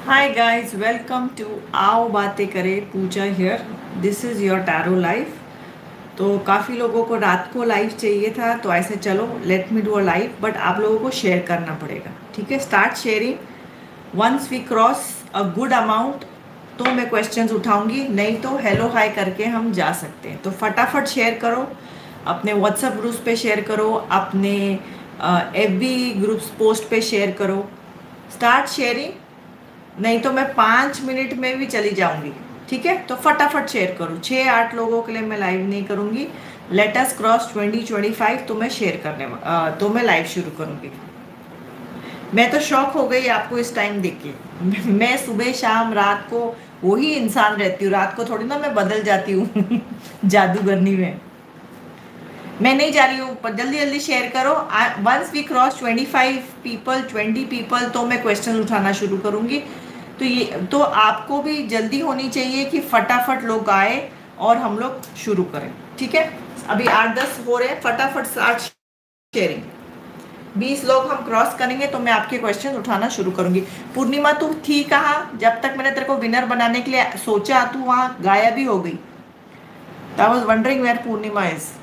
Hi guys, welcome to आओ बातें करें Pooja here. This is your tarot life. तो काफ़ी लोगों को रात को लाइव चाहिए था, तो ऐसे चलो let me do a live, but आप लोगों को शेयर करना पड़ेगा. ठीक है, start sharing. Once we cross a good amount तो मैं क्वेश्चंस उठाऊंगी, नहीं तो हेलो हाय करके हम जा सकते हैं. तो फटाफट शेयर करो, अपने व्हाट्सएप ग्रुप्स पे शेयर करो, अपने FB ग्रुप्स पोस्ट पे शेयर करो. स्टार्ट शेयरिंग, नहीं तो मैं 5 मिनट में भी चली जाऊंगी. ठीक है, तो फटाफट शेयर करो. 6-8 लोगों के लिए मैं लाइव नहीं करूंगी. लेट अस क्रॉस 20-25 तो मैं शेयर करने तो मैं लाइव शुरू करूंगी. मैं तो शॉक हो गई आपको इस टाइम देख के. मैं सुबह शाम रात को वही इंसान रहती हूँ, रात को थोड़ी ना मैं बदल जाती हूँ जादूगरनी में. मैं नहीं जा रही हूँ, पर जल्दी जल्दी शेयर करो. Once we cross 25 people 20 people तो मैं क्वेश्चन उठाना शुरू करूंगी. तो ये तो आपको भी जल्दी होनी चाहिए कि फटाफट लोग आए और हम लोग शुरू करें. ठीक है, अभी 8-10 हो रहे हैं, फटाफट स्टार्ट शेयरिंग. 20 लोग हम क्रॉस करेंगे तो मैं आपके क्वेश्चन उठाना शुरू करूंगी. पूर्णिमा तू थी कहाँ? जब तक मैंने तेरे को विनर बनाने के लिए सोचा तू वहां गायब ही हो गई. I was wondering where Purnima is.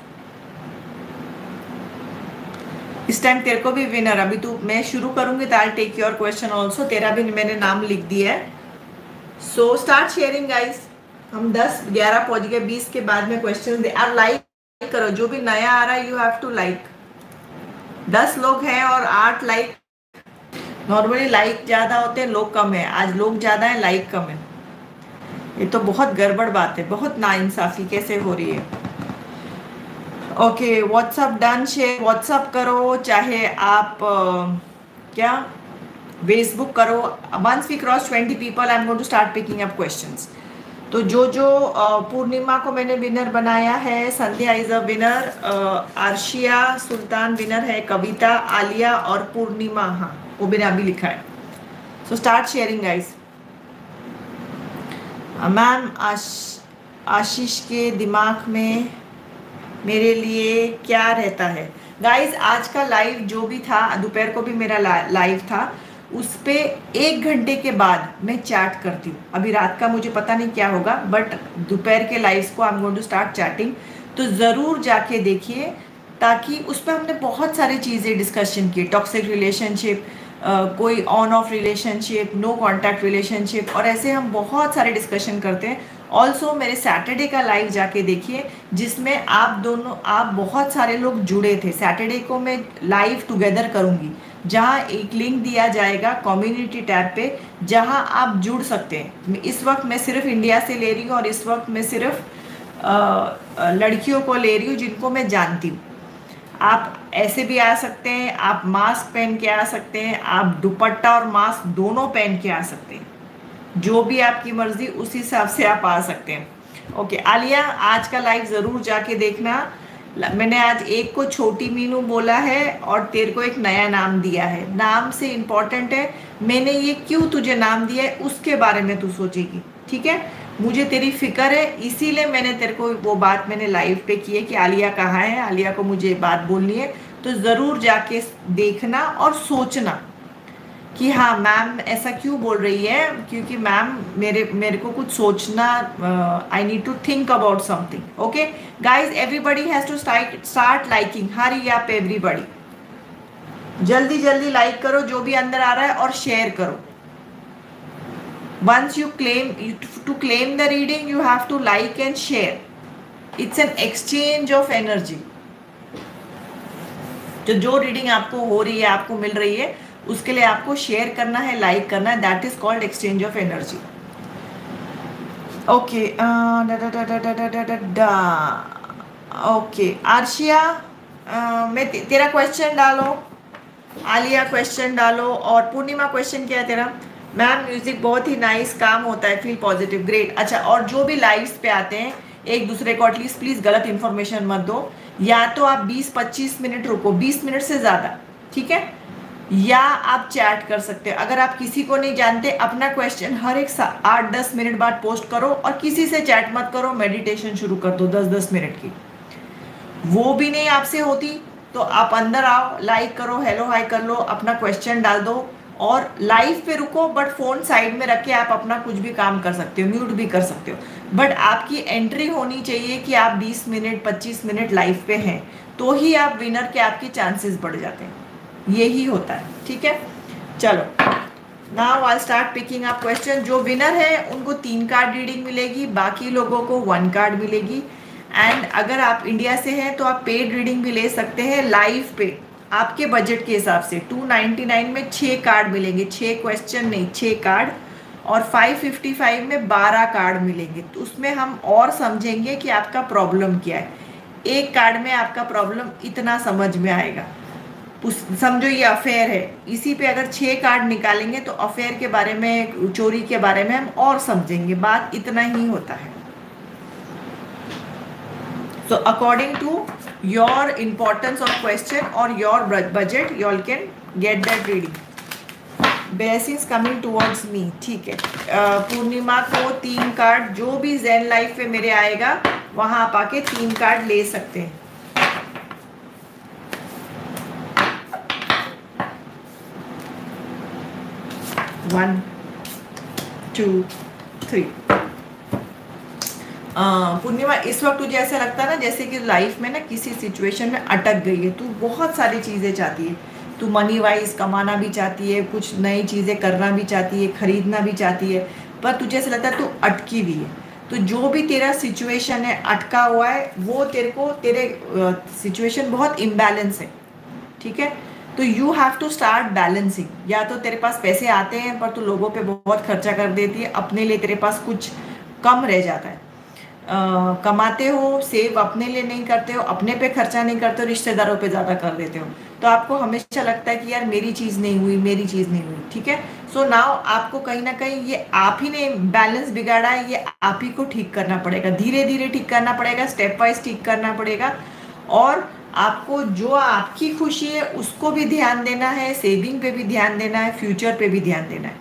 इस टाइम तेरे को भी विनर, अभी तू मैं शुरू करूंगी तो I take your question also. तेरा भी मैंने नाम लिख दिया है. So start sharing guys. हम 10-11 पहुंच गए. 20 के बाद में क्वेश्चन दे. आप लाइक करो, जो भी नया आ रहा है यू हैव टू लाइक. 10 लोग हैं और 8 लाइक. नॉर्मली लाइक ज्यादा होते हैं, लोग कम है. आज लोग ज्यादा है, लाइक कम है. ये तो बहुत गड़बड़ बात है, बहुत नाइंसाफी कैसे हो रही है. Okay, WhatsApp done. Share WhatsApp करो, चाहे आप क्या फेसबुक करो. Once we cross 20 people I am going to start picking up questions. तो जो पूर्णिमा को मैंने विनर बनाया है. Sandhya is a winner. Arshia Sultan winner है. कविता, आलिया और पूर्णिमा, हाँ वो मैंने अभी लिखा है. So start sharing guys. Ma'am Ashish के दिमाग में मेरे लिए क्या रहता है? गाइज आज का लाइव जो भी था, दोपहर को भी मेरा लाइव था, उस पे 1 घंटे के बाद मैं चैट करती हूँ. अभी रात का मुझे पता नहीं क्या होगा, बट दोपहर के लाइव्स को I am going to start chatting. तो ज़रूर जाके देखिए, ताकि उस पर हमने बहुत सारी चीज़ें डिस्कशन की. टॉक्सिक रिलेशनशिप, कोई on off relationship, no contact relationship, और ऐसे हम बहुत सारे डिस्कशन करते हैं. ऑल्सो मेरे सैटरडे का लाइव जाके देखिए, जिसमें आप बहुत सारे लोग जुड़े थे. सैटरडे को मैं लाइव टुगेदर करूंगी, जहां एक लिंक दिया जाएगा कम्युनिटी टैब पे, जहां आप जुड़ सकते हैं. इस वक्त मैं सिर्फ इंडिया से ले रही हूँ, और इस वक्त मैं सिर्फ लड़कियों को ले रही हूँ जिनको मैं जानती हूँ. आप ऐसे भी आ सकते हैं, आप मास्क पहन के आ सकते हैं, आप दुपट्टा और मास्क दोनों पहन के आ सकते हैं. जो भी आपकी मर्जी, उस हिसाब से आप आ सकते हैं. ओके आलिया, आज का लाइव ज़रूर जाके देखना. मैंने आज एक को छोटी मीनू बोला है और तेरे को एक नया नाम दिया है. नाम से इम्पोर्टेंट है, मैंने ये क्यों तुझे नाम दिया है उसके बारे में तू सोचेगी. ठीक है, मुझे तेरी फिक्र है, इसीलिए मैंने तेरे को वो बात मैंने लाइव पे की है कि आलिया कहाँ है, आलिया को मुझे बात बोलनी है. तो ज़रूर जाके देखना और सोचना कि हाँ मैम ऐसा क्यों बोल रही है, क्योंकि मैम मेरे को कुछ सोचना, I need to think about something. Okay guys, everybody has to start liking. Hurry up everybody, जल्दी जल्दी लाइक करो जो भी अंदर आ रहा है, और शेयर करो. Once you claim, to claim the reading, you have to like and share. It's an exchange of energy. जो रीडिंग आपको हो रही है, आपको मिल रही है, उसके लिए आपको शेयर करना है, लाइक करना है. That is called exchange of energy. Okay okay Arshiya, मैं तेरा क्वेश्चन डालो. आलिया क्वेश्चन डालो. और पूर्णिमा क्वेश्चन क्या है तेरा? मैम म्यूजिक बहुत ही नाइस, काम होता है, फील पॉजिटिव, ग्रेट. अच्छा, और जो भी लाइव्स पे आते हैं एक दूसरे को एटलीस्ट प्लीज गलत इन्फॉर्मेशन मत दो. या तो आप 20-25 मिनट रुको, 20 मिनट से ज्यादा, ठीक है? या आप चैट कर सकते हो. अगर आप किसी को नहीं जानते, अपना क्वेश्चन हर एक 8-10 मिनट बाद पोस्ट करो और किसी से चैट मत करो. मेडिटेशन शुरू कर दो 10-10 मिनट की. वो भी नहीं आपसे होती तो आप अंदर आओ, लाइक करो, हेलो हाय कर लो, अपना क्वेश्चन डाल दो और लाइव पे रुको. बट फोन साइड में रख के आप अपना कुछ भी काम कर सकते हो, म्यूट भी कर सकते हो. बट आपकी एंट्री होनी चाहिए कि आप 20 मिनट 25 मिनट लाइव पे हैं, तो ही आप विनर के आपके चांसेस बढ़ जाते हैं. यही होता है, ठीक है? चलो, now I start picking up question. जो विनर है उनको 3 कार्ड रीडिंग मिलेगी, बाकी लोगों को 1 कार्ड मिलेगी. एंड अगर आप इंडिया से हैं तो आप पेड रीडिंग भी ले सकते हैं लाइव पे, आपके बजट के हिसाब से. 299 में 6 कार्ड मिलेंगे, 6 क्वेश्चन नहीं, 6 कार्ड. और 555 में 12 कार्ड मिलेंगे. तो उसमें हम और समझेंगे कि आपका प्रॉब्लम क्या है. एक कार्ड में आपका प्रॉब्लम इतना समझ में आएगा. समझो ये अफेयर है, इसी पे अगर 6 कार्ड निकालेंगे तो अफेयर के बारे में, चोरी के बारे में हम और समझेंगे. बात इतना ही होता है. So according to your importance of question or your budget, you all can get that reading. Blessings coming towards me. ठीक है. पूर्णिमा को 3 कार्ड, जो भी zen लाइफ पे मेरे आएगा वहां आप आके 3 कार्ड ले सकते हैं. One, 2, 3. पूर्णिमा, इस वक्त तुझे ऐसा लगता है ना जैसे कि लाइफ में ना किसी सिचुएशन में अटक गई है. तू बहुत सारी चीज़ें चाहती है. तू मनी वाइज कमाना भी चाहती है, कुछ नई चीज़ें करना भी चाहती है, खरीदना भी चाहती है, पर तुझे ऐसा लगता है तू अटकी हुई है. तो जो भी तेरा सिचुएशन है, अटका हुआ है, वो तेरे को, तेरे सिचुएशन बहुत इम्बैलेंस है, ठीक है? तो you have to start balancing. या तो तेरे पास पैसे आते हैं पर तू लोगों पे बहुत खर्चा कर देती है, अपने लिए तेरे पास कुछ कम रह जाता है. कमाते हो, सेव अपने लिए नहीं करते हो, अपने पे खर्चा नहीं करते हो, रिश्तेदारों पे ज़्यादा कर देते हो. तो आपको हमेशा लगता है कि यार मेरी चीज़ नहीं हुई, मेरी चीज़ नहीं हुई, ठीक है? सो नाउ आपको कहीं ना कहीं ये आप ही ने बैलेंस बिगाड़ा है, ये आप ही को ठीक करना पड़ेगा. धीरे धीरे ठीक करना पड़ेगा, स्टेप वाइज ठीक करना पड़ेगा. और आपको जो आपकी खुशी है उसको भी ध्यान देना है, सेविंग पे भी ध्यान देना है, फ्यूचर पे भी ध्यान देना है.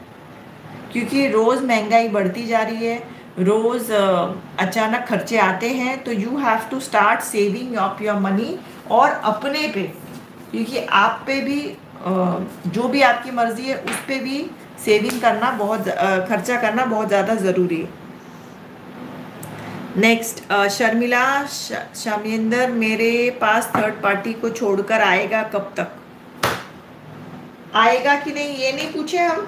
क्योंकि रोज़ महंगाई बढ़ती जा रही है, रोज़ अचानक खर्चे आते हैं. तो you have to start saving of your money. और अपने पे, क्योंकि आप पे भी जो भी आपकी मर्जी है उस पे भी सेविंग करना, बहुत खर्चा करना बहुत ज़्यादा ज़रूरी है. नेक्स्ट शर्मिला, शामिंदर, मेरे पास थर्ड पार्टी को छोड़कर आएगा, कब तक आएगा कि नहीं ये नहीं पूछे हम.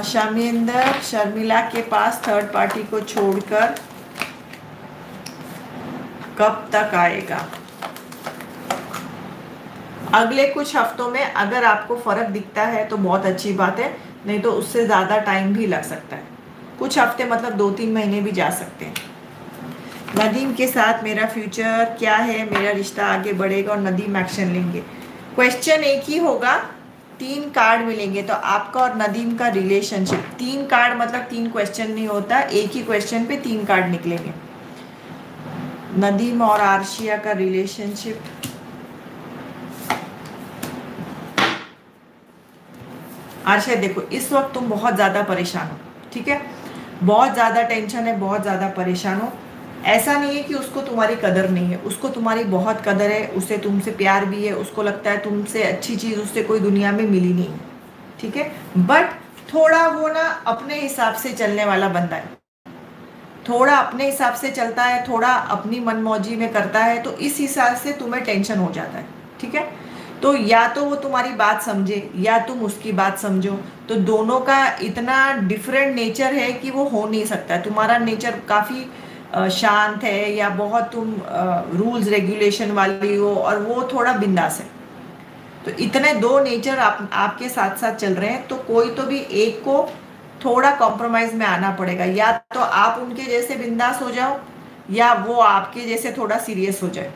शामिंदर, शर्मिला के पास थर्ड पार्टी को छोड़कर कब तक आएगा? अगले कुछ हफ्तों में. अगर आपको फर्क दिखता है तो बहुत अच्छी बात है, नहीं तो उससे ज़्यादा टाइम भी लग सकता है. कुछ हफ्ते मतलब 2-3 महीने भी जा सकते हैं. नदीम के साथ मेरा फ्यूचर क्या है, मेरा रिश्ता आगे बढ़ेगा और नदीम एक्शन लेंगे. क्वेश्चन एक ही होगा, 3 कार्ड मिलेंगे. तो आपका और नदीम का रिलेशनशिप, 3 कार्ड मतलब 3 क्वेश्चन नहीं होता, एक ही क्वेश्चन पे 3 कार्ड निकलेंगे. नदीम और आर्शिया का रिलेशनशिप. आर्शिया देखो, इस वक्त तुम बहुत ज़्यादा परेशान हो, ठीक है? बहुत ज़्यादा टेंशन है, बहुत ज़्यादा परेशान हो. ऐसा नहीं है कि उसको तुम्हारी कदर नहीं है, उसको तुम्हारी बहुत कदर है, उसे तुमसे प्यार भी है, उसको लगता है तुमसे अच्छी चीज़ उससे कोई दुनिया में मिली नहीं है, ठीक है? बट थोड़ा वो ना अपने हिसाब से चलने वाला बंदा है, थोड़ा अपने हिसाब से चलता है, थोड़ा अपनी मनमौजी में करता है, तो इस हिसाब से तुम्हें टेंशन हो जाता है। ठीक है, तो या तो वो तुम्हारी बात समझे या तुम उसकी बात समझो, तो दोनों का इतना डिफरेंट नेचर है कि वो हो नहीं सकता। तुम्हारा नेचर काफ़ी शांत है या बहुत तुम रूल्स रेगुलेशन वाली हो, और वो थोड़ा बिंदास है। तो इतने दो नेचर आपके साथ साथ चल रहे हैं, तो कोई तो भी एक को थोड़ा कॉम्प्रोमाइज में आना पड़ेगा। या तो आप उनके जैसे बिंदास हो जाओ, या वो आपके जैसे थोड़ा सीरियस हो जाए।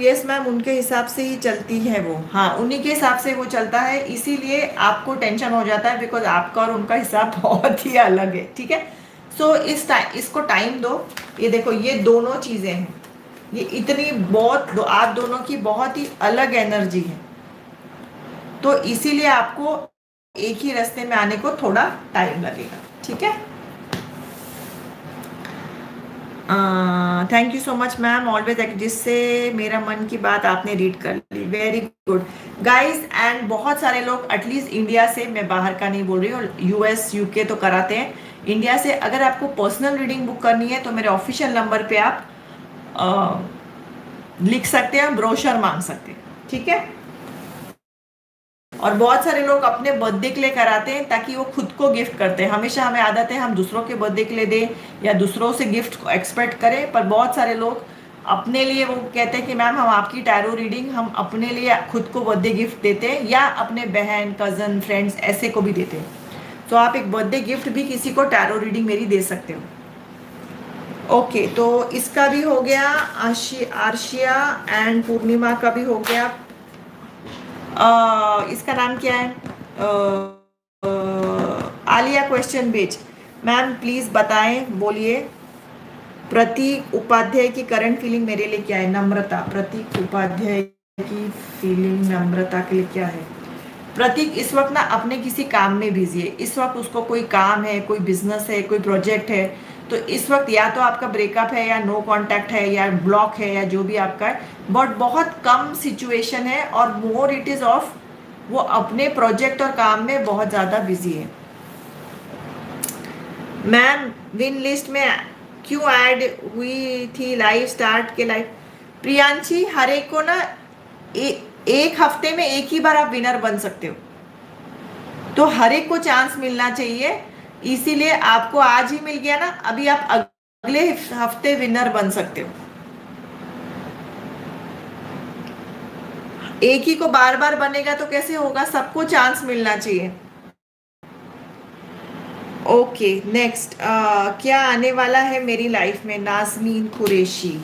यस मैम, उनके हिसाब से ही चलती है वो। हाँ, उन्हीं के हिसाब से वो चलता है, इसीलिए आपको टेंशन हो जाता है, बिकॉज आपका और उनका हिसाब बहुत ही अलग है। ठीक है, सो इसको टाइम दो। ये देखो, ये दोनों चीजें हैं, ये इतनी बहुत आप दोनों की बहुत ही अलग एनर्जी है, तो इसीलिए आपको एक ही रास्ते में आने को थोड़ा टाइम लगेगा। ठीक है, thank you so much ma'am, always. जिससे मेरा मन की बात आपने रीड कर ली, वेरी गुड गाइज। एंड बहुत सारे लोग एटलीस्ट इंडिया से, मैं बाहर का नहीं बोल रही हूँ, यूएस यूके तो कराते हैं, इंडिया से अगर आपको पर्सनल रीडिंग बुक करनी है तो मेरे ऑफिशियल नंबर पे आप लिख सकते हैं, ब्रोशर मांग सकते हैं। ठीक है, और बहुत सारे लोग अपने बर्थडे के लिए कराते हैं ताकि वो खुद को गिफ्ट करते हैं। हमेशा हमें आदत है हम दूसरों के बर्थडे के लिए दें या दूसरों से गिफ्ट एक्सपेक्ट करें, पर बहुत सारे लोग अपने लिए वो कहते हैं कि मैम हम आपकी टैरो रीडिंग हम अपने लिए खुद को बर्थडे गिफ्ट देते हैं, या अपने बहन कजन फ्रेंड्स ऐसे को भी देते हैं। तो आप एक बर्थडे गिफ्ट भी किसी को टैरो रीडिंग मेरी दे सकते हो। ओके, तो इसका भी हो गया, आर्शिया एंड पूर्णिमा का भी हो गया। इसका नाम क्या है? आलिया क्वेश्चन भेज। मैम प्लीज बताएं, बोलिए। प्रतीक उपाध्याय की करंट फीलिंग मेरे लिए क्या है? नम्रता। प्रतीक उपाध्याय की फीलिंग नम्रता के लिए क्या है? प्रतीक इस वक्त ना अपने किसी काम में बिजी है, इस वक्त उसको कोई काम है, कोई बिजनेस है, कोई प्रोजेक्ट है, तो इस वक्त या तो आपका ब्रेकअप है या नो कांटेक्ट है या ब्लॉक है या जो भी आपका है, बट बहुत कम सिचुएशन है, और मोर इट इज ऑफ वो अपने प्रोजेक्ट और काम में बहुत ज़्यादा बिजी है। मैम विन लिस्ट में क्यों ऐड हुई थी लाइव स्टार्ट के लाइव? प्रियांशी, हर एक को ना एक हफ्ते में एक ही बार आप विनर बन सकते हो, तो हर एक को चांस मिलना चाहिए, इसीलिए आपको आज ही मिल गया ना, अभी आप अगले हफ्ते विनर बन सकते हो। एक ही को बार बार बनेगा तो कैसे होगा? सबको चांस मिलना चाहिए। ओके नेक्स्ट, क्या आने वाला है मेरी लाइफ में? नाजमीन कुरैशी।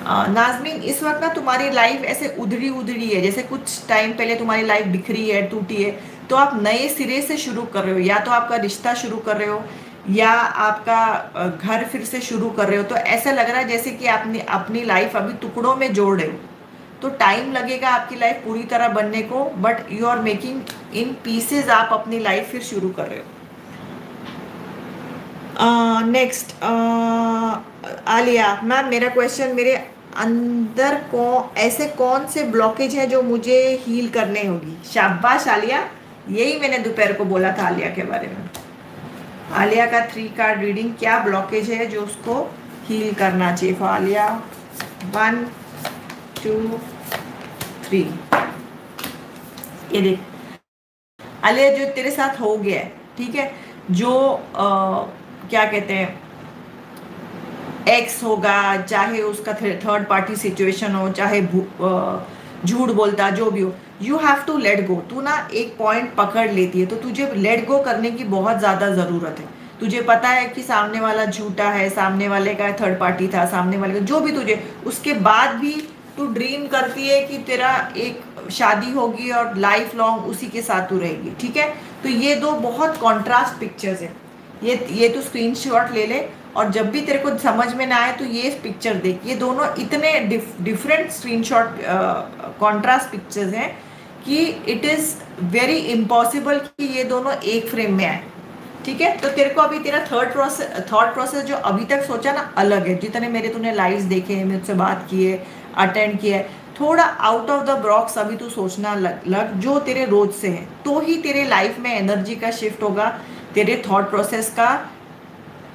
नाजमीन, इस वक्त ना तुम्हारी लाइफ ऐसे उधड़ी उधड़ी है, जैसे कुछ टाइम पहले तुम्हारी लाइफ बिखरी है, टूटी है, तो आप नए सिरे से शुरू कर रहे हो, या तो आपका रिश्ता शुरू कर रहे हो या आपका घर फिर से शुरू कर रहे हो। तो ऐसा लग रहा है जैसे कि आपने अपनी लाइफ अभी टुकड़ों में जोड़ रहे हो, तो टाइम लगेगा आपकी लाइफ पूरी तरह बनने को, but you are making in pieces, आप अपनी लाइफ फिर शुरू कर रहे हो। नेक्स्ट, आलिया मैम, मेरा क्वेश्चन, मेरे अंदर को ऐसे कौन से ब्लॉकेज है जो मुझे हील करने होगी? शाबाश आलिया, यही मैंने दोपहर को बोला था आलिया के बारे में। आलिया का 3 कार्ड रीडिंग, क्या ब्लॉकेज है जो उसको हील करना चाहिए फॉर आलिया? 1 2 3। ये देख आलिया, जो तेरे साथ हो गया है, ठीक है, जो क्या कहते हैं, एक्स होगा, चाहे उसका थर्ड पार्टी सिचुएशन हो, चाहे झूठ बोलता, जो भी हो, you have to let go. तू ना एक पॉइंट पकड़ लेती है, तो तुझे लेट गो करने की बहुत ज़्यादा ज़रूरत है। तुझे पता है कि सामने वाला झूठा है, सामने वाले का थर्ड पार्टी था, सामने वाले का जो भी, तुझे उसके बाद भी तू ड्रीम करती है कि तेरा एक शादी होगी और लाइफ लॉन्ग उसी के साथ तू रहेगी। ठीक है, तो ये दो बहुत कॉन्ट्रास्ट पिक्चर्स है। ये तो स्क्रीनशॉट ले ले, और जब भी तेरे को समझ में ना आए तो ये पिक्चर देख। ये दोनों इतने डिफरेंट स्क्रीनशॉट कॉन्ट्रास्ट पिक्चर्स हैं कि इट इज़ वेरी इम्पॉसिबल कि ये दोनों एक फ्रेम में आए। ठीक है, तो तेरे को अभी तेरा थॉट प्रोसेस जो अभी तक सोचा ना अलग है। जितने मेरे तूने लाइव्स देखे हैं, मुझसे बात की है, अटेंड किया है, थोड़ा आउट ऑफ द बॉक्स अभी तू सोचना लग जो तेरे रोज से है, तो ही तेरे लाइफ में एनर्जी का शिफ्ट होगा, तेरे थॉट प्रोसेस का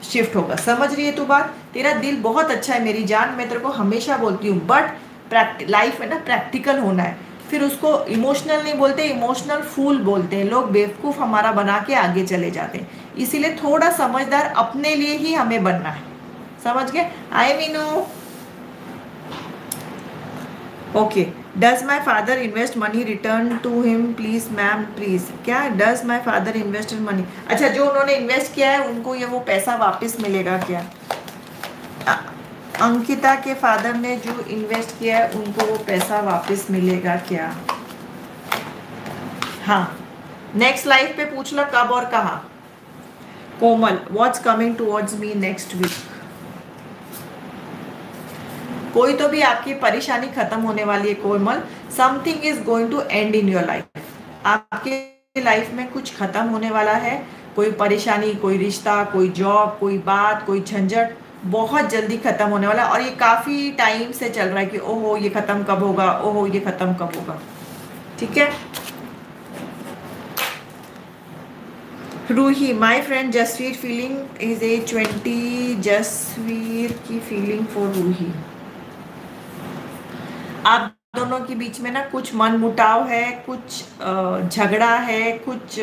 शिफ्ट होगा। समझ रही है तू बात? तेरा दिल बहुत अच्छा है मेरी जान, मैं तेरे को हमेशा बोलती हूँ, बट लाइफ में ना प्रैक्टिकल होना है। फिर उसको इमोशनल नहीं बोलते, इमोशनल फूल बोलते हैं लोग, बेवकूफ़ हमारा बना के आगे चले जाते हैं। इसीलिए थोड़ा समझदार अपने लिए ही हमें बनना है। समझ गए? I Meenu okay. Does my father invest money return to him please ma'am please? क्या does my father invest in money? अच्छा, जो उन्होंने इन्वेस्ट किया है उनको ये वो पैसा वापस मिलेगा क्या? अंकिता के फादर ने जो इन्वेस्ट किया है उनको वो पैसा वापस मिलेगा क्या? हाँ, नेक्स्ट लाइफ पे पूछ लो कब और कहाँ। Komal, what's coming towards me next week? कोई तो भी आपकी परेशानी खत्म होने वाली है Komal. Something is going to end in your life. आपके लाइफ में कुछ खत्म होने वाला है, कोई परेशानी, कोई रिश्ता, कोई जॉब, कोई बात, कोई झंझट बहुत जल्दी खत्म होने वाला है। और ये काफी टाइम से चल रहा है कि ओहो ये खत्म कब होगा, ओहो ये खत्म कब होगा। ठीक है। Ruhi, my friend Jasveer feeling is a 20। Jasveer की फीलिंग फॉर रूही, आप दोनों के बीच में ना कुछ मन मुटाव है, कुछ झगड़ा है, कुछ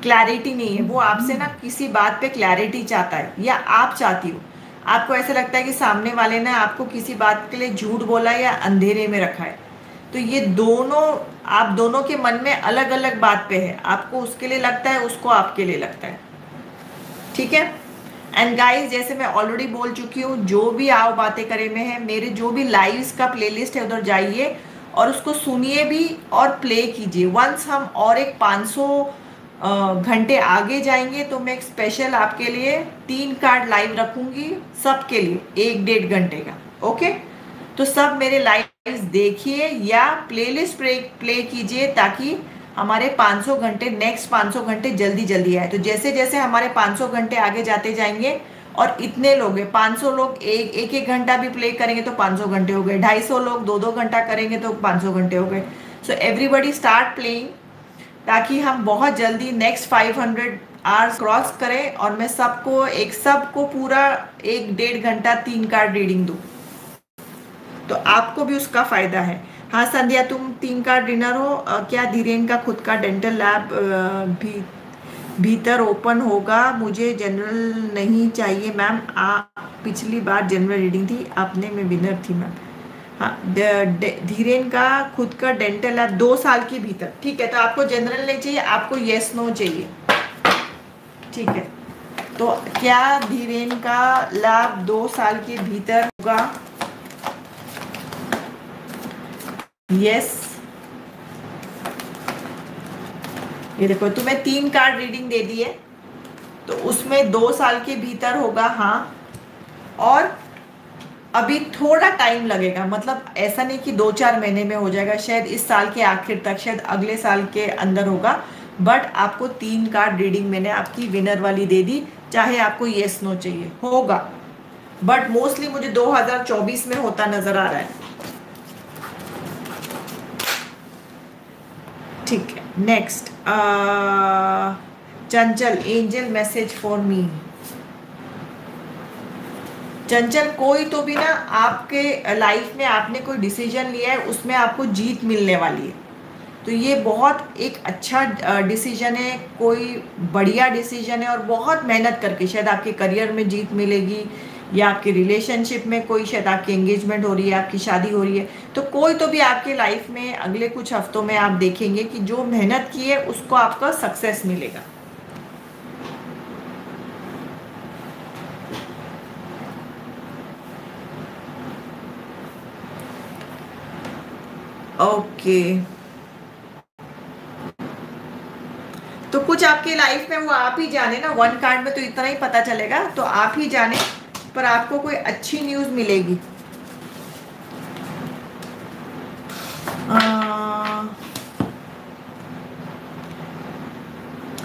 क्लैरिटी नहीं है। वो आपसे ना किसी बात पे क्लैरिटी चाहता है या आप चाहती हो। आपको ऐसा लगता है कि सामने वाले ने आपको किसी बात के लिए झूठ बोला या अंधेरे में रखा है। तो ये दोनों, आप दोनों के मन में अलग अलग बात पे है। आपको उसके लिए लगता है, उसको आपके लिए लगता है। ठीक है। एंड गाइस, जैसे मैं ऑलरेडी बोल चुकी हूँ, जो भी आओ बातें करें में है, मेरे जो भी लाइव्स का प्लेलिस्ट है उधर जाइए और उसको सुनिए भी और प्ले कीजिए। वंस हम और एक 500 घंटे आगे जाएंगे तो मैं एक स्पेशल आपके लिए 3 कार्ड लाइव रखूंगी सबके लिए 1-1.5 घंटे का। ओके, तो सब मेरे लाइव्स देखिए या प्लेलिस्ट प्ले कीजिए ताकि हमारे 500 घंटे, नेक्स्ट 500 घंटे जल्दी जल्दी आए। तो जैसे जैसे हमारे 500 घंटे आगे जाते जाएंगे और इतने लोग हैं, 500 लोग एक घंटा भी प्ले करेंगे तो 500 घंटे हो गए, 250 लोग 2-2 घंटा करेंगे तो 500 घंटे हो गए। सो एवरीबडी स्टार्ट प्लेइंग ताकि हम बहुत जल्दी नेक्स्ट 500 आवर्स क्रॉस करें और मैं सबको पूरा 1-1.5 घंटा 3 कार्ड रीडिंग दूँ, तो आपको भी उसका फायदा है। हाँ संध्या, तुम 3 कार्ड डिनर हो क्या? धीरेन का खुद का डेंटल लैब भी भीतर ओपन होगा? मुझे जनरल नहीं चाहिए मैम। पिछली बार जनरल रीडिंग थी आपने, मैं विनर थी मैम। हाँ, धीरेन का खुद का डेंटल लैब 2 साल के भीतर। ठीक है, तो आपको जनरल नहीं चाहिए, आपको येस नो चाहिए। ठीक है, तो क्या धीरेन का लैब 2 साल के भीतर होगा? यस। ये देखो, तुम्हें 3 कार्ड रीडिंग दे दी है तो उसमें 2 साल के भीतर होगा। हाँ, और अभी थोड़ा टाइम लगेगा, मतलब ऐसा नहीं कि 2-4 महीने में हो जाएगा, शायद इस साल के आखिर तक, शायद अगले साल के अंदर होगा। बट आपको 3 कार्ड रीडिंग मैंने आपकी विनर वाली दे दी, चाहे आपको येस नो चाहिए, होगा। बट मोस्टली मुझे 2024 में होता नजर आ रहा है। ठीक है, next Chanchal, angel message for me. चंचल, कोई तो भी ना आपके लाइफ में आपने कोई डिसीजन लिया है, उसमें आपको जीत मिलने वाली है। तो ये बहुत एक अच्छा डिसीजन है, कोई बढ़िया डिसीजन है और बहुत मेहनत करके शायद आपके करियर में जीत मिलेगी या आपके रिलेशनशिप में कोई शायद आपकी एंगेजमेंट हो रही है, आपकी शादी हो रही है। तो कोई तो भी आपके लाइफ में अगले कुछ हफ्तों में आप देखेंगे कि जो मेहनत की है उसको आपका सक्सेस मिलेगा। ओके, तो कुछ आपके लाइफ में वो आप ही जाने ना, 1 कार्ड में तो इतना ही पता चलेगा, तो आप ही जाने, पर आपको कोई अच्छी न्यूज मिलेगी।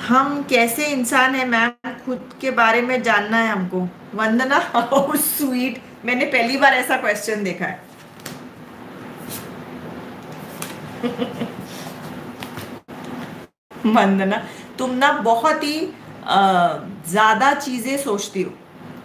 हम कैसे इंसान है मैम, खुद के बारे में जानना है हमको। वंदना, स्वीट, मैंने पहली बार ऐसा क्वेश्चन देखा है। वंदना, तुम ना बहुत ही ज्यादा चीजें सोचती हो,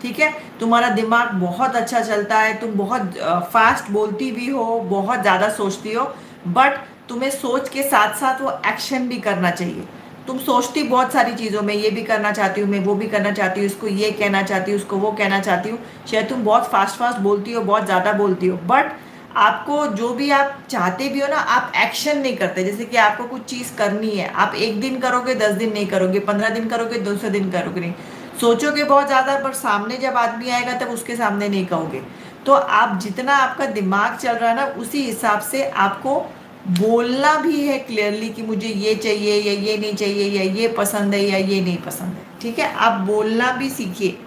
ठीक है। तुम्हारा दिमाग बहुत अच्छा चलता है, तुम बहुत फास्ट बोलती भी हो, बहुत ज्यादा सोचती हो, बट तुम्हें सोच के साथ साथ वो एक्शन भी करना चाहिए। तुम सोचती बहुत सारी चीजों में, ये भी करना चाहती हूँ मैं, वो भी करना चाहती हूँ, इसको ये कहना चाहती हूँ, उसको वो कहना चाहती हूँ। शायद तुम बहुत फास्ट फास्ट बोलती हो, बहुत ज्यादा बोलती हो, बट आपको जो भी आप चाहते भी हो ना, आप एक्शन नहीं करते। जैसे कि आपको कुछ चीज करनी है, आप एक दिन करोगे, 10 दिन नहीं करोगे, 15 दिन करोगे, 200 दिन करोगे नहीं। सोचोगे बहुत ज्यादा, पर सामने जब आदमी आएगा तब उसके सामने नहीं कहोगे। तो आप जितना आपका दिमाग चल रहा है ना, उसी हिसाब से आपको बोलना भी है क्लियरली कि मुझे ये चाहिए या ये नहीं चाहिए, या ये पसंद है या ये नहीं पसंद है, ठीक है। आप बोलना भी सीखिए।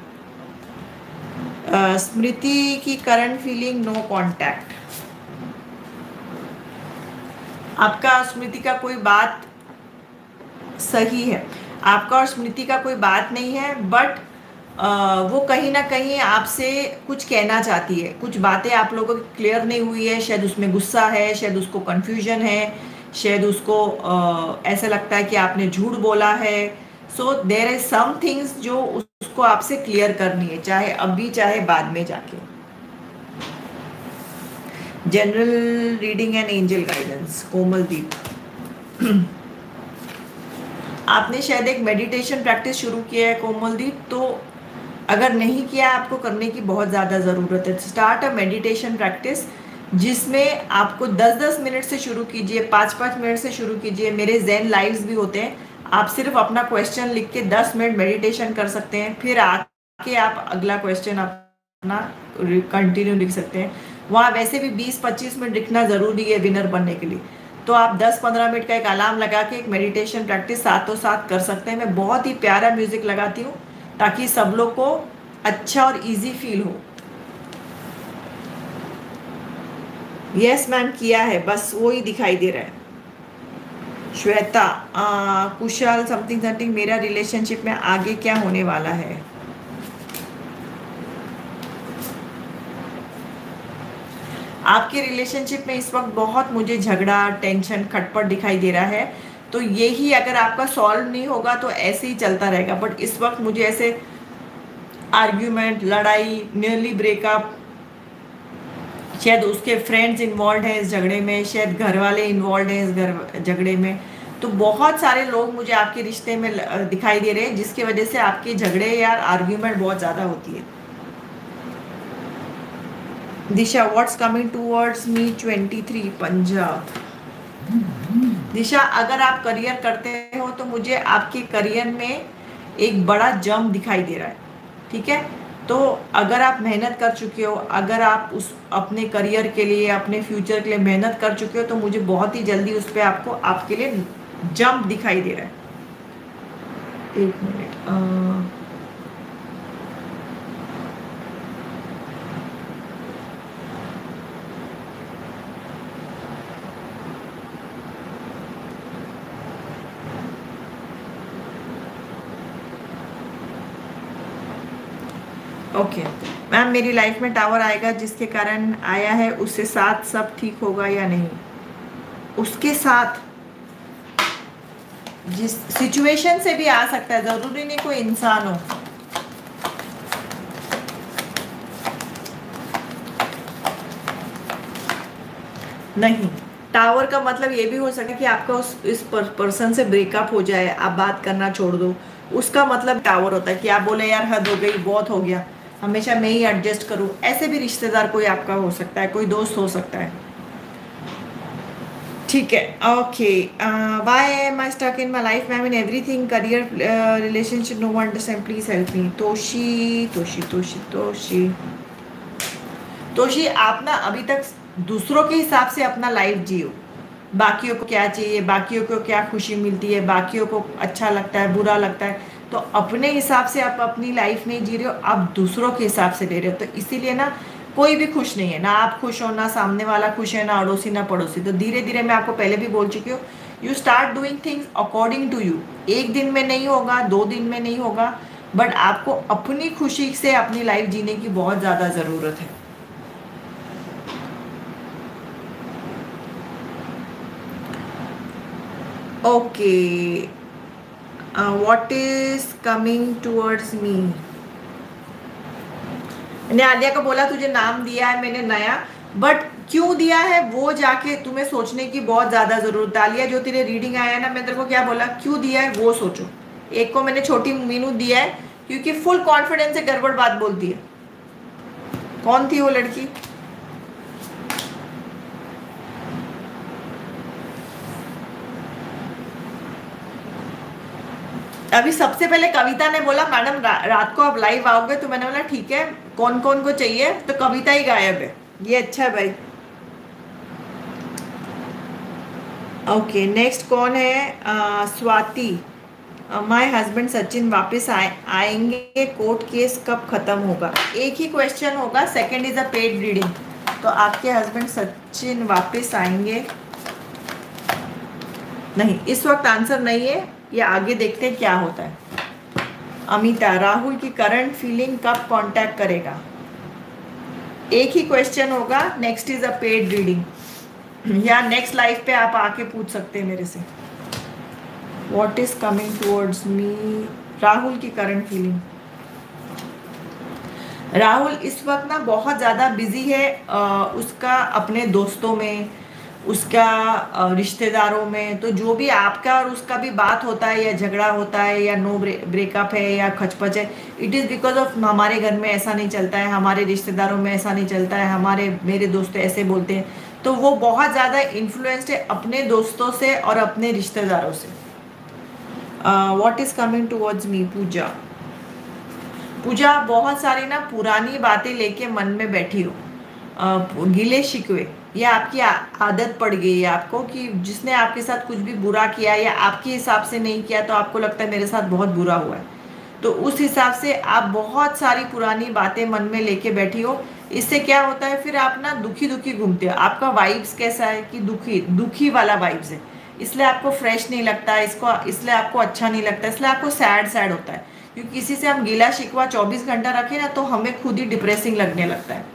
स्मृति की करंट फीलिंग नो कांटेक्ट। आपका स्मृति का कोई बात सही है, आपका और स्मृति का कोई बात नहीं है, बट वो कहीं ना कहीं आपसे कुछ कहना चाहती है। कुछ बातें आप लोगों की क्लियर नहीं हुई है, शायद उसमें गुस्सा है, शायद उसको कंफ्यूजन है, शायद उसको ऐसा लगता है कि आपने झूठ बोला है। So there is some things जो उसको आपसे क्लियर करनी है, चाहे अभी चाहे बाद में जाके। General reading and angel guidance, Komaldeep. आपने शायद एक मेडिटेशन प्रैक्टिस शुरू किया है कोमलदीप, तो अगर नहीं किया, आपको करने की बहुत ज़्यादा ज़रूरत है। स्टार्ट अ मेडिटेशन प्रैक्टिस, जिसमें आपको 10-10 मिनट से शुरू कीजिए, 5-5 मिनट से शुरू कीजिए। मेरे ज़ेन लाइव्स भी होते हैं, आप सिर्फ अपना क्वेश्चन लिख के 10 मिनट मेडिटेशन कर सकते हैं, फिर आके आप अगला क्वेश्चन अपना कंटिन्यू लिख सकते हैं। वहाँ वैसे भी 20-25 मिनट लिखना ज़रूरी है विनर बनने के लिए। तो आप 10-15 मिनट का एक अलार्म लगा के एक मेडिटेशन प्रैक्टिस साथों साथ कर सकते हैं। मैं बहुत ही प्यारा म्यूजिक लगाती हूँ ताकि सब लोग को अच्छा और इजी फील हो। यस मैम, किया है, बस वो ही दिखाई दे रहा है। श्वेता, कुशल समथिंग समथिंग, मेरा रिलेशनशिप में आगे क्या होने वाला है? आपके रिलेशनशिप में इस वक्त बहुत मुझे झगड़ा, टेंशन, खटपट दिखाई दे रहा है। तो यही अगर आपका सॉल्व नहीं होगा तो ऐसे ही चलता रहेगा। बट इस वक्त मुझे ऐसे आर्ग्यूमेंट, लड़ाई, नियरली ब्रेकअप, शायद उसके फ्रेंड्स इन्वॉल्व हैं इस झगड़े में, शायद घर वाले इन्वॉल्व हैं इस झगड़े में। तो बहुत सारे लोग मुझे आपके रिश्ते में दिखाई दे रहे हैं, जिसकी वजह से आपके झगड़े या आर्ग्यूमेंट बहुत ज़्यादा होती है। Disha, what's coming towards me 23 Punjab. Disha, अगर आप करियर करते हो तो मुझे आपके करियर में एक बड़ा जंप दिखाई दे रहा है, ठीक है। तो अगर आप मेहनत कर चुके हो, अगर आप उस अपने करियर के लिए, अपने फ्यूचर के लिए मेहनत कर चुके हो, तो मुझे बहुत ही जल्दी उस पर आपको आपके लिए जंप दिखाई दे रहा है। एक मिनट, ओके मैम, मेरी लाइफ में टावर आएगा, जिसके कारण आया है, उसके साथ सब ठीक होगा या नहीं? उसके साथ जिस सिचुएशन से भी आ सकता है, जरूरी नहीं कोई इंसान हो। नहीं, टावर का मतलब ये भी हो सकता है कि आपका इस पर्सन से ब्रेकअप हो जाए, आप बात करना छोड़ दो, उसका मतलब टावर होता है कि आप बोले यार हद हो गई, बहुत हो गया, हमेशा मैं ही एडजस्ट करूं। ऐसे भी रिश्तेदार कोई आपका हो सकता है, कोई दोस्त हो सकता है, ठीक है। Okay, why am I stuck in my life ma'am in everything, career, relationship, no one understand, please help me. Toshi Toshi Toshi Toshi Toshi, आप ना अभी तक दूसरों के हिसाब से अपना लाइफ जियो। बाकियों को क्या चाहिए, बाकियों को क्या खुशी मिलती है, बाकियों को अच्छा लगता है, बुरा लगता है, तो अपने हिसाब से आप अपनी लाइफ नहीं जी रहे हो, आप दूसरों के हिसाब से ले रहे हो। तो इसीलिए ना कोई भी खुश नहीं है, ना आप खुश हो, ना सामने वाला खुश है, ना अड़ोसी ना पड़ोसी। तो धीरे धीरे, मैं आपको पहले भी बोल चुकी हूँ, you start doing things according to you. एक दिन में नहीं होगा, 2 दिन में नहीं होगा, बट आपको अपनी खुशी से अपनी लाइफ जीने की बहुत ज़्यादा ज़रूरत है। Okay, what is coming towards मी। मैंने आलिया को बोला तुझे नाम दिया है मैंने नया, बट क्यों दिया है वो जाके तुम्हें सोचने की बहुत ज्यादा जरूरत है। आलिया जो तेरे रीडिंग आया है ना, मैं तेरे को क्या बोला, क्यों दिया है वो सोचो। एक को मैंने छोटी मीनू दिया है क्योंकि फुल कॉन्फिडेंस से गड़बड़ बात बोलती है। कौन थी वो लड़की? अभी सबसे पहले कविता ने बोला मैडम रात को आप लाइव आओगे, तो मैंने बोला ठीक है, कौन कौन को चाहिए, तो कविता ही गायब है। ये अच्छा है भाई। ओके, नेक्स्ट कौन है? स्वाति। माय हस्बैंड सचिन वापस आएंगे, कोर्ट केस कब खत्म होगा? एक ही क्वेश्चन होगा, second is a paid reading. तो आपके हस्बैंड सचिन वापस आएंगे? नहीं, इस वक्त आंसर नहीं है, ये आगे देखते हैं क्या होता है। अमिता, राहुल की करंट फीलिंग कब कांटेक्ट करेगा? एक ही क्वेश्चन होगा, next is a paid reading, या नेक्स्ट लाइफ पे आप आके पूछ सकते हैं मेरे से। व्हाट इज कमिंग टुवर्ड्स मी, राहुल की करंट फीलिंग। राहुल इस वक्त ना बहुत ज़्यादा बिजी है, उसका अपने दोस्तों में, उसका रिश्तेदारों में। तो जो भी आपका और उसका भी बात होता है या झगड़ा होता है या नो ब्रेकअप है या खचपच है, इट इज़ बिकॉज ऑफ हमारे घर में ऐसा नहीं चलता है, हमारे रिश्तेदारों में ऐसा नहीं चलता है, मेरे दोस्त ऐसे बोलते हैं। तो वो बहुत ज़्यादा इन्फ्लुएंस्ड है अपने दोस्तों से और अपने रिश्तेदारों से। What is coming towards me, Pooja. Pooja, बहुत सारी ना पुरानी बातें लेके मन में बैठी हो, गिले शिकवे, ये आपकी आदत पड़ गई है आपको कि जिसने आपके साथ कुछ भी बुरा किया या आपके हिसाब से नहीं किया तो आपको लगता है मेरे साथ बहुत बुरा हुआ है, तो उस हिसाब से आप बहुत सारी पुरानी बातें मन में लेके बैठी हो। इससे क्या होता है, फिर आप ना दुखी दुखी घूमते हो। आपका वाइब्स कैसा है कि दुखी दुखी वाला वाइब्स है, इसलिए आपको फ्रेश नहीं लगता है, इसलिए आपको अच्छा नहीं लगता, इसलिए आपको सैड सैड होता है। क्योंकि किसी से हम गिला शिकवा 24 घंटा रखें ना तो हमें खुद ही डिप्रेसिंग लगने लगता है।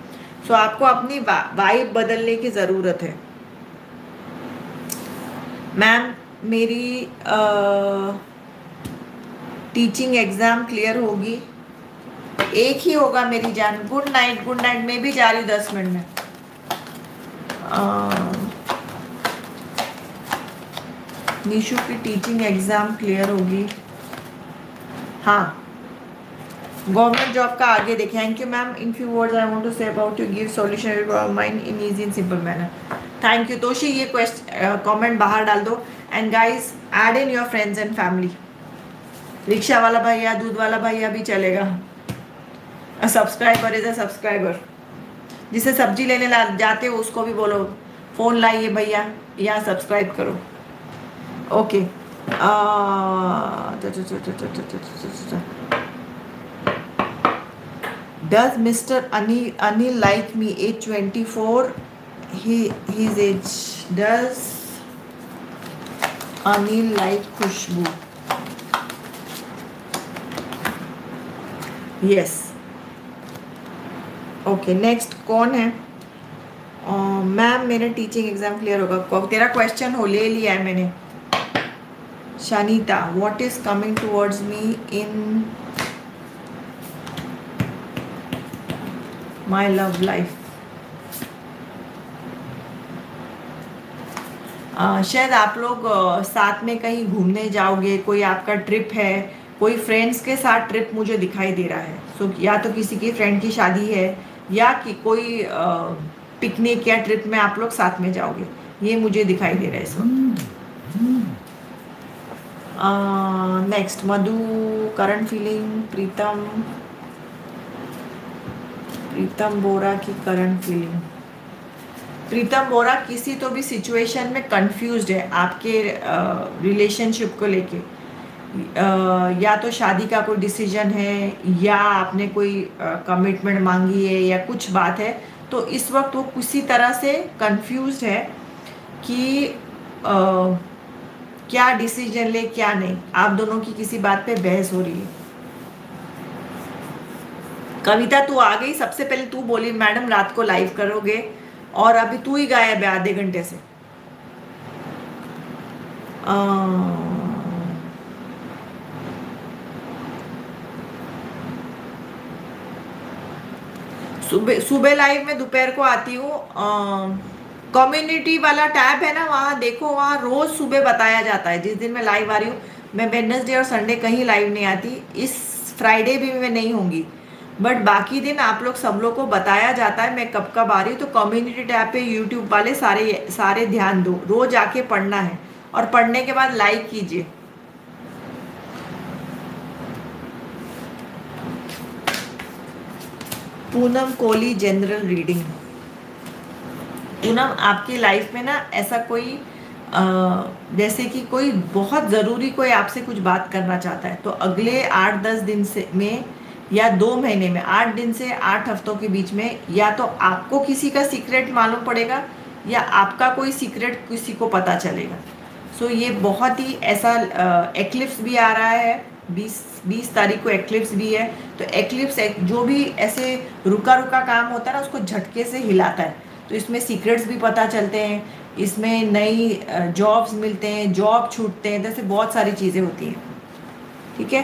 सो आपको अपनी वाइब बदलने की ज़रूरत है। मैम, मेरी टीचिंग एग्ज़ाम क्लियर होगी? एक ही होगा मेरी जान। Good night, good night. मैं भी जा रही हूँ 10 मिनट में। निशु की टीचिंग एग्ज़ाम क्लियर होगी? हाँ, गवर्नमेंट जॉब का आगे देखें। Thank you ma'am. In few words I want to say about you give solution mind in easy and simple manner. Thank you Toshi. ये कमेंट बाहर डाल दो। And guys, add in your friends and family. रिक्शा वाला भैया, दूध वाला भैया भी चलेगा। Subscriber is a subscriber. जिसे सब्जी लेने जाते हो उसको भी बोलो फ़ोन लाइए भैया, यहाँ सब्सक्राइब करो। Okay, Does Mr. Anil like me? Age 24. His age. Does Anil like Khushbu? Yes. Okay. Next कौन है? मैम, मेरा टीचिंग एग्जाम क्लियर होगा? तेरा क्वेश्चन हो ले लिया है मैंने। शानिता, what is coming towards me in my love life? शायद आप लोग साथ में कहीं घूमने जाओगे, कोई आपका ट्रिप है, कोई फ्रेंड्स के साथ ट्रिप मुझे दिखाई दे रहा है। सो या तो किसी की फ्रेंड की शादी है या कि कोई पिकनिक या ट्रिप में आप लोग साथ में जाओगे, ये मुझे दिखाई दे रहा है इस वक्त। नेक्स्ट, मधु, करंट फीलिंग। प्रीतम बोरा की करंट फीलिंग। प्रीतम बोरा किसी तो भी सिचुएशन में कंफ्यूज्ड है आपके रिलेशनशिप को लेके। या तो शादी का कोई डिसीजन है या आपने कोई कमिटमेंट मांगी है या कुछ बात है, तो इस वक्त वो किसी तरह से कंफ्यूज्ड है कि क्या डिसीजन ले क्या नहीं। आप दोनों की किसी बात पे बहस हो रही है। कविता, तू आ गई। सबसे पहले तू बोली मैडम रात को लाइव करोगे, और अभी तू ही गायब है आधे घंटे से। सुबह सुबह लाइव में दोपहर को आती हूँ। कम्युनिटी वाला टैब है ना, वहाँ देखो, वहाँ रोज सुबह बताया जाता है जिस दिन मैं लाइव आ रही हूँ। मैं वेडनेसडे और संडे कहीं लाइव नहीं आती, इस फ्राइडे भी मैं नहीं होंगी, बट बाकी दिन आप लोग सब लोग को बताया जाता है मैं कब कब आ रही हूँ। तो कम्युनिटी टैब पे यूट्यूब वाले सारे सारे ध्यान दो, रोज आके पढ़ना है और पढ़ने के बाद लाइक कीजिए। Poonam Kohli general reading. पूनम, आपकी लाइफ में ना ऐसा कोई जैसे कि कोई बहुत ज़रूरी कोई आपसे कुछ बात करना चाहता है, तो अगले 8-10 दिन से में या 2 महीने में, 8 दिन से 8 हफ्तों के बीच में, या तो आपको किसी का सीक्रेट मालूम पड़ेगा या आपका कोई सीक्रेट किसी को पता चलेगा। सो ये बहुत ही ऐसा एक्लिप्स भी आ रहा है, 20 तारीख को एक्लिप्स भी है। तो एक्लिप्स जो भी ऐसे रुका रुका काम होता है ना, उसको झटके से हिलाता है। तो इसमें सीक्रेट्स भी पता चलते हैं, इसमें नई जॉब्स मिलते हैं, जॉब छूटते हैं, जैसे बहुत सारी चीज़ें होती हैं। ठीक है।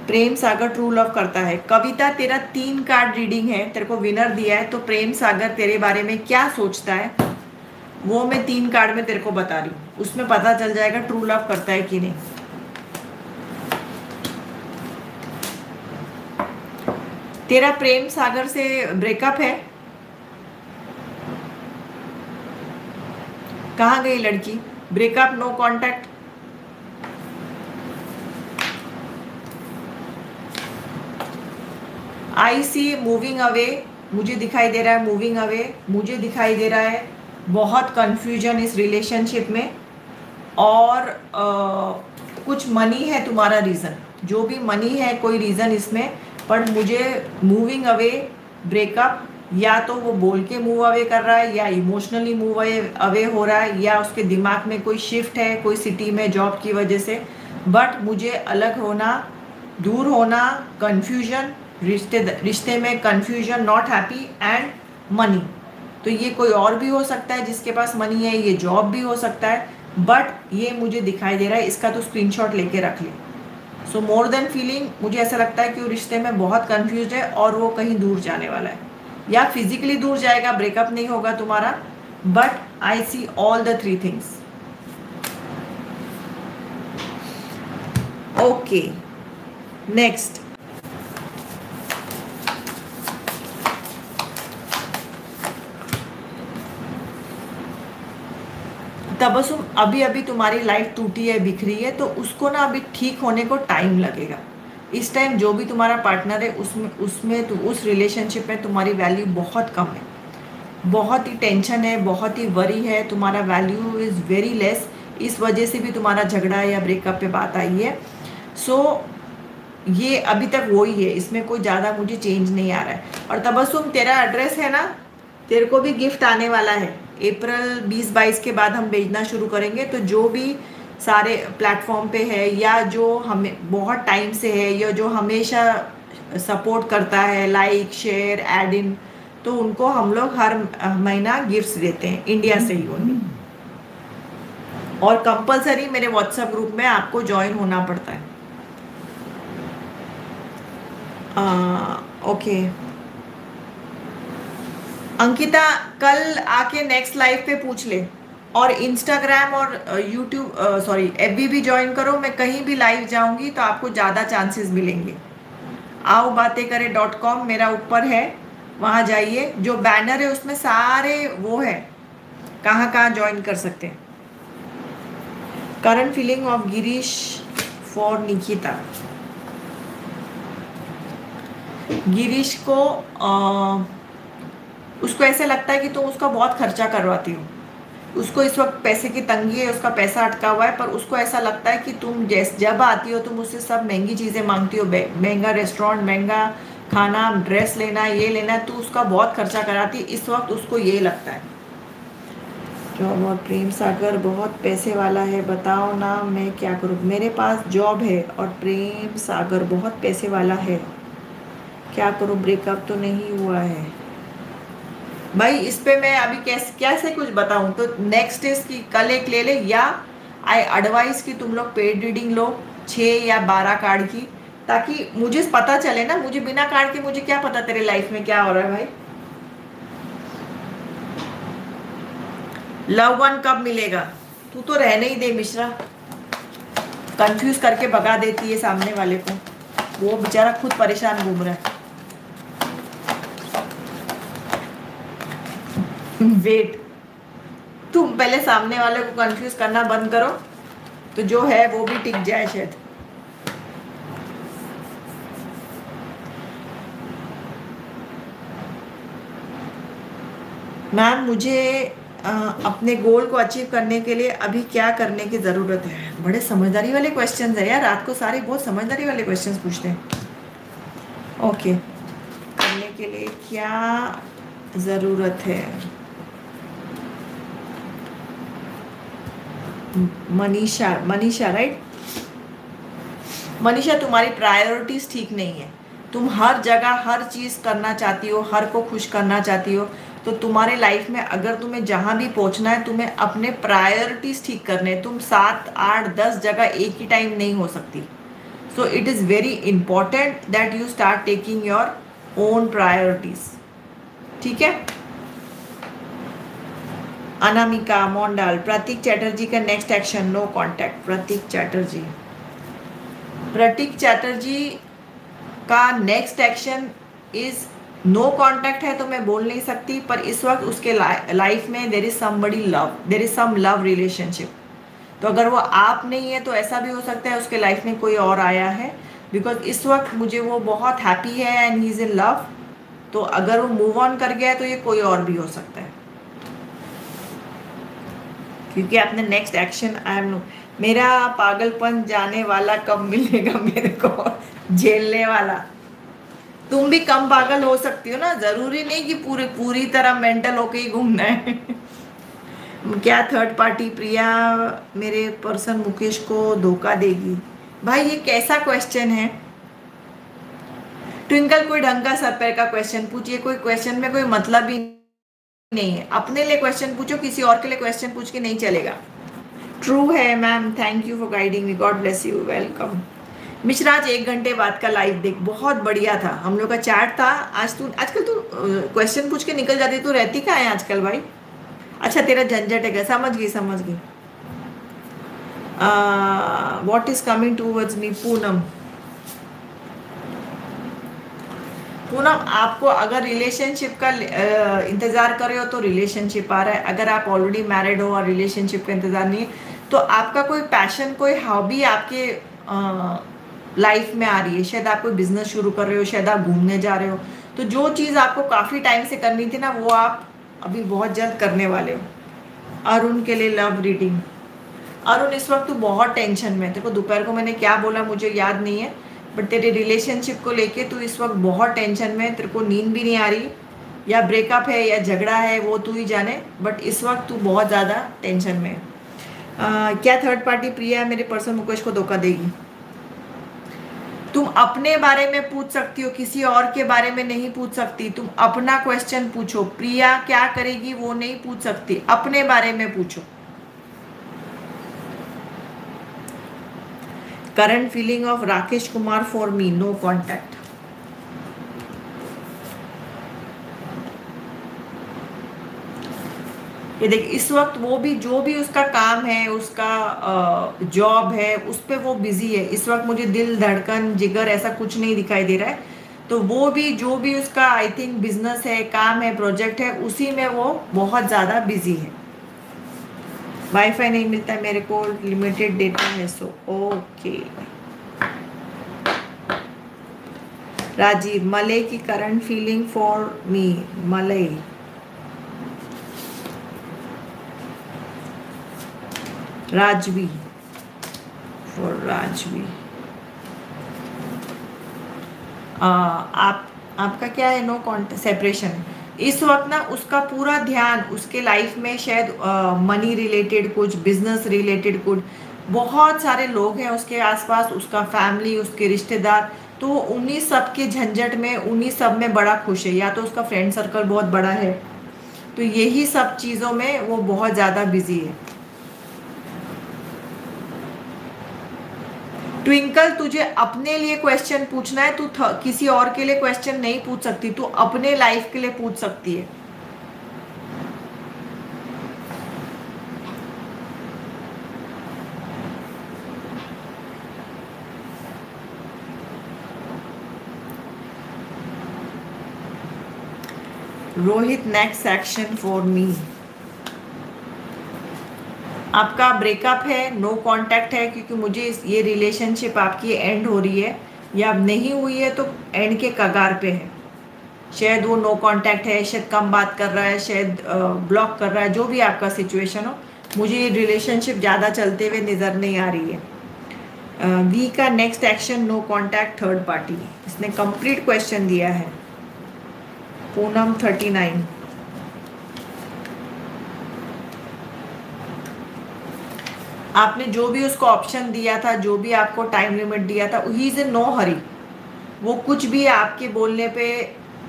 प्रेम सागर ट्रू लव करता है। कविता, तेरा 3 कार्ड रीडिंग है, तेरे को विनर दिया है, तो प्रेम सागर तेरे बारे में क्या सोचता है वो मैं 3 कार्ड में तेरे को बता रही हूँ, उसमें पता चल जाएगा ट्रू लव करता है कि नहीं। तेरा प्रेम सागर से ब्रेकअप है? कहाँ गई लड़की? Breakup, no contact. I see moving away, मुझे दिखाई दे रहा है मूविंग अवे, मुझे दिखाई दे रहा है बहुत कंफ्यूजन इस रिलेशनशिप में, और कुछ मनी है तुम्हारा रीज़न, जो भी मनी है कोई रीज़न इसमें, पर मुझे मूविंग अवे, ब्रेकअप, या तो वो बोल के मूव अवे कर रहा है या इमोशनली मूव अवे हो रहा है, या उसके दिमाग में कोई शिफ्ट है कोई सिटी में जॉब की वजह से, बट मुझे अलग होना, दूर होना, कंफ्यूजन, रिश्ते में confusion, not happy and money. तो ये कोई और भी हो सकता है जिसके पास मनी है, ये जॉब भी हो सकता है, बट ये मुझे दिखाई दे रहा है, इसका तो स्क्रीनशॉट लेके रख ले। सो मोर देन फीलिंग, मुझे ऐसा लगता है कि वो रिश्ते में बहुत कंफ्यूज है और वो कहीं दूर जाने वाला है, या फिजिकली दूर जाएगा, ब्रेकअप नहीं होगा तुम्हारा, but I see all the 3 things. Okay, next. Tabassum, अभी अभी तुम्हारी लाइफ टूटी है, बिखरी है, तो उसको ना अभी ठीक होने को टाइम लगेगा। इस टाइम जो भी तुम्हारा पार्टनर है उसमें तो उस रिलेशनशिप में तुम्हारी वैल्यू बहुत कम है, बहुत ही टेंशन है, बहुत ही वरी है, तुम्हारा वैल्यू इज़ वेरी लेस। इस वजह से भी तुम्हारा झगड़ा या ब्रेकअप पे बात आई है। सो ये अभी तक वही है, इसमें कोई ज़्यादा मुझे चेंज नहीं आ रहा है। और तबस्सुम, तेरा एड्रेस है ना, तेरे को भी गिफ्ट आने वाला है। अप्रैल 20-22 के बाद हम भेजना शुरू करेंगे, तो जो भी सारे प्लेटफॉर्म पे है या जो हमें बहुत टाइम से है या जो हमेशा सपोर्ट करता है, लाइक, शेयर, ऐड इन, तो उनको हम लोग हर महीना गिफ्ट्स देते हैं, इंडिया से ही ओनली। और कंपलसरी मेरे व्हाट्सएप ग्रुप में आपको ज्वाइन होना पड़ता है। ओके अंकिता, कल आके नेक्स्ट लाइव पे पूछ ले, और इंस्टाग्राम और यूट्यूब एफबी भी ज्वाइन करो। मैं कहीं भी लाइव जाऊंगी तो आपको ज़्यादा चांसेस मिलेंगे। आओ बातें करें .com मेरा ऊपर है, वहाँ जाइए, जो बैनर है उसमें सारे वो है कहाँ कहाँ ज्वाइन कर सकते हैं। Current feeling of Girish for Nikita. Girish को उसको ऐसे लगता है कि तुम उसका बहुत खर्चा करवाती हो, उसको इस वक्त पैसे की तंगी है, उसका पैसा अटका हुआ है, पर उसको ऐसा लगता है कि तुम जब आती हो तुम उससे सब महंगी चीज़ें मांगती हो, महंगा रेस्टोरेंट, महंगा खाना, ड्रेस लेना, ये लेना, तो उसका बहुत खर्चा कराती है, इस वक्त उसको ये लगता है। जॉब और प्रेम सागर बहुत पैसे वाला है, बताओ ना मैं क्या करूँ। मेरे पास जॉब है और प्रेम सागर बहुत पैसे वाला है, क्या करूँ, ब्रेकअप तो नहीं हुआ है। भाई इस पे मैं अभी कैसे कुछ बताऊं, तो नेक्स्ट इज कि कल एक ले ले, या आई एडवाइस कि तुम लोग पेड रीडिंग लो 6 या 12 कार्ड की, ताकि मुझे पता चले ना, मुझे बिना कार्ड के मुझे क्या पता तेरे लाइफ में क्या हो रहा है भाई। लव वन कब मिलेगा? तू तो रहने ही दे मिश्रा, कंफ्यूज करके भगा देती है सामने वाले को, वो बेचारा खुद परेशान घूम रहा है। वेट, तुम पहले सामने वाले को कंफ्यूज करना बंद करो, तो जो है वो भी टिक जाए शायद। मैम मुझे अपने गोल को अचीव करने के लिए अभी क्या करने की ज़रूरत है? बड़े समझदारी वाले क्वेश्चंस है यार, रात को सारे बहुत समझदारी वाले क्वेश्चंस पूछते हैं। ओके, करने के लिए क्या ज़रूरत है? मनीषा राइट? मनीषा, तुम्हारी प्रायोरिटीज ठीक नहीं है। तुम हर जगह हर चीज़ करना चाहती हो, हर को खुश करना चाहती हो, तो तुम्हारे लाइफ में अगर तुम्हें जहाँ भी पहुँचना है, तुम्हें अपने प्रायोरिटीज ठीक करने। तुम 7, 8, 10 जगह एक ही टाइम नहीं हो सकती। So it is very important that you start taking your own priorities. ठीक है? अनामिका मोंडाल, प्रतीक चैटर्जी का next action no contact. Pratik Chatterjee का next action is no contact है, तो मैं बोल नहीं सकती, पर इस वक्त उसके लाइफ में there is somebody love, there is some love relationship. तो अगर वो आप नहीं है तो ऐसा भी हो सकता है उसके लाइफ में कोई और आया है, बिकॉज इस वक्त मुझे वो बहुत हैप्पी है and he is in love. तो अगर वो मूव ऑन कर गया है तो ये कोई और भी हो सकता है, क्योंकि आपने next action I am no. मेरा पागलपन जाने वाला कब मिलेगा मेरे को झेलने वाला? तुम भी कम पागल हो सकती हो ना, जरूरी नहीं कि पूरी तरह मेंटल होके ही घूमना है। क्या थर्ड पार्टी प्रिया मेरे पर्सन मुकेश को धोखा देगी? भाई ये कैसा क्वेश्चन है? ट्विंकल, कोई ढंग का सर पैर का क्वेश्चन पूछिए, कोई क्वेश्चन में कोई मतलब ही नहीं है। अपने लिए क्वेश्चन पूछो, किसी और के लिए क्वेश्चन पूछ के नहीं चलेगा। ट्रू है ma'am, thank you for guiding me, God bless you, welcome. Mishra, आज 1 घंटे बाद का लाइव देख, बहुत बढ़िया था, हम लोग का चैट था। आजकल तू क्वेश्चन पूछ के निकल जाती, तू रहती कहाँ है आजकल भाई? अच्छा तेरा झंझट है, समझ गई। व्हाट इज कमिंग टूवर्ड्स मी? पूनम, आपको अगर रिलेशनशिप का इंतजार कर रहे हो तो रिलेशनशिप आ रहा है। अगर आप ऑलरेडी मैरिड हो और रिलेशनशिप का इंतजार नहीं है, तो आपका कोई पैशन, कोई हॉबी आपके लाइफ में आ रही है। शायद आप कोई बिजनेस शुरू कर रहे हो, शायद आप घूमने जा रहे हो। तो जो चीज़ आपको काफ़ी टाइम से करनी थी ना, वो आप अभी बहुत जल्द करने वाले हो। अरुण के लिए लव रीडिंग। अरुण, इस वक्त तो बहुत टेंशन में। देखो दोपहर को मैंने क्या बोला मुझे याद नहीं है, बट तेरे रिलेशनशिप को लेके तू इस वक्त बहुत टेंशन में, तेरे को नींद भी नहीं आ रही, या ब्रेकअप है या झगड़ा है, वो तू ही जाने, बट इस वक्त तू बहुत ज़्यादा टेंशन में है। क्या थर्ड पार्टी प्रिया मेरे पर्सन मुकेश को धोखा देगी? तुम अपने बारे में पूछ सकती हो, किसी और के बारे में नहीं पूछ सकती। तुम अपना क्वेश्चन पूछो, प्रिया क्या करेगी वो नहीं पूछ सकती, अपने बारे में पूछो। Current feeling of Rakesh Kumar for me, no contact. ये देख, इस वक्त वो भी जो भी उसका काम है, उसका जॉब है, उस पर वो बिजी है इस वक्त। मुझे दिल धड़कन जिगर ऐसा कुछ नहीं दिखाई दे रहा है। तो वो भी जो भी उसका आई थिंक बिजनेस है, काम है, प्रोजेक्ट है, उसी में वो बहुत ज़्यादा बिजी है। वाईफाई नहीं मिलता है मेरे को, लिमिटेड डेटा है, सो ओके। राजीव, मलय की current feeling for me, Malay. Rajvi, for Rajvi. आपका क्या है? No contact, separation. इस वक्त ना उसका पूरा ध्यान उसके लाइफ में शायद मनी रिलेटेड कुछ, बिजनेस रिलेटेड कुछ, बहुत सारे लोग हैं उसके आसपास, उसका फैमिली, उसके रिश्तेदार, तो वो उन्हीं सब के झंझट में, उन्हीं सब में बड़ा खुश है। या तो उसका फ्रेंड सर्कल बहुत बड़ा है, तो यही सब चीज़ों में वो बहुत ज़्यादा बिजी है। ट्विंकल, तुझे अपने लिए क्वेश्चन पूछना है, तू किसी और के लिए क्वेश्चन नहीं पूछ सकती, तू अपने लाइफ के लिए पूछ सकती है। Rohit, next section for me. आपका ब्रेकअप है, नो कांटेक्ट है, क्योंकि मुझे ये रिलेशनशिप आपकी एंड हो रही है, या अब नहीं हुई है तो एंड के कगार पे है। शायद वो नो कांटेक्ट है, शायद कम बात कर रहा है, शायद ब्लॉक कर रहा है, जो भी आपका सिचुएशन हो, मुझे ये रिलेशनशिप ज़्यादा चलते हुए नज़र नहीं आ रही है। वी का next action no contact, third party. इसने कंप्लीट क्वेश्चन दिया है। पूनम 39। आपने जो भी उसको ऑप्शन दिया था, जो भी आपको टाइम लिमिट दिया था, ही इज इन नो हरी। वो कुछ भी आपके बोलने पे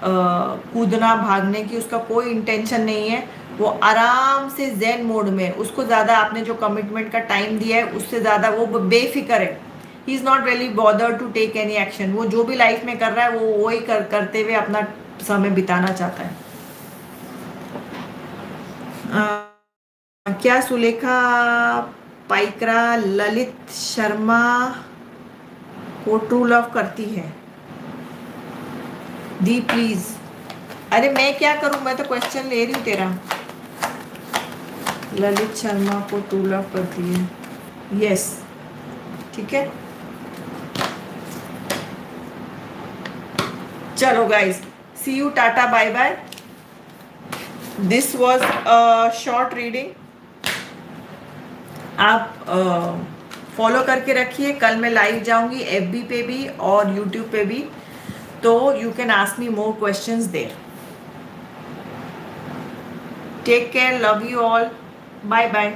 कूदना भागने की उसका कोई इंटेंशन नहीं है। वो आराम से ज़ेन मोड में, उसको ज़्यादा आपने जो कमिटमेंट का टाइम दिया है उससे ज़्यादा वो बेफिक्र है। He is not really bother to take any action. वो जो भी लाइफ में कर रहा है वो वही करते हुए अपना समय बिताना चाहता है। क्या सुलेखा पाइकरा ललित शर्मा को ट्रू लव करती है? दी प्लीज। अरे मैं क्या करूं, मैं तो क्वेश्चन ले रही हूँ तेरा। ललित शर्मा को ट्रू लव करती है, यस, ठीक है। चलो guys, see you, tata, bye bye. This was a short reading. आप फॉलो करके रखिए। कल मैं लाइव जाऊंगी एफबी पे भी और यूट्यूब पे भी, तो you can ask me more questions there. Take care, love you all, bye bye.